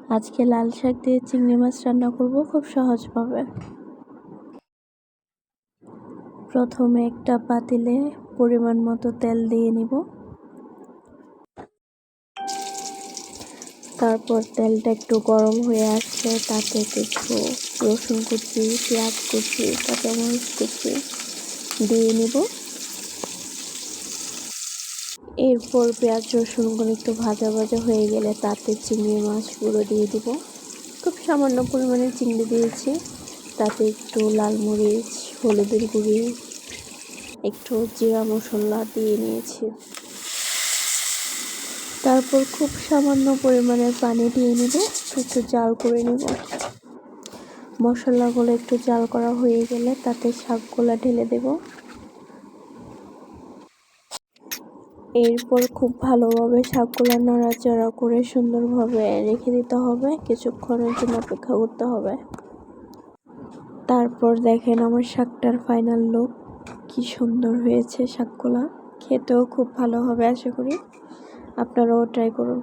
আজকে লাল শাক দিয়ে চিংড়ি মাছ রান্না করব খুব সহজভাবে। প্রথমে একটা পাতিলে পরিমাণ মতো তেল দিয়ে নিব। তারপর তেলটা একটু গরম হয়ে আসলে তাতে কিছু রসুন কুচি, পেঁয়াজ কুচি, কাঁচামরিচ কুচি দিয়ে নিব। এরপর পেঁয়াজ রসুনগুলো একটু ভাজা ভাজা হয়ে গেলে তাতে চিংড়ি মাছগুলো দিয়ে দিব। খুব সামান্য পরিমাণে চিংড়ি দিয়েছি। তাতে একটু লাল মরিচ, হলুদের গুঁড়ি, একটু জিরা মশলা দিয়ে নিয়েছি। তারপর খুব সামান্য পরিমাণে পানি দিয়ে নিব, একটু জাল করে নিব। মশলাগুলো একটু জাল করা হয়ে গেলে তাতে শাকগুলো ঢেলে দেব। এরপর খুব ভালোভাবে শাকগুলো নাড়াচাড়া করে সুন্দরভাবে রেখে দিতে হবে, কিছুক্ষণের জন্য অপেক্ষা করতে হবে। তারপর দেখেন আমার শাকটার ফাইনাল লুক কি সুন্দর হয়েছে। শাকগুলা খেতেও খুব ভালো হবে, আশা করি আপনারাও ট্রাই করুন।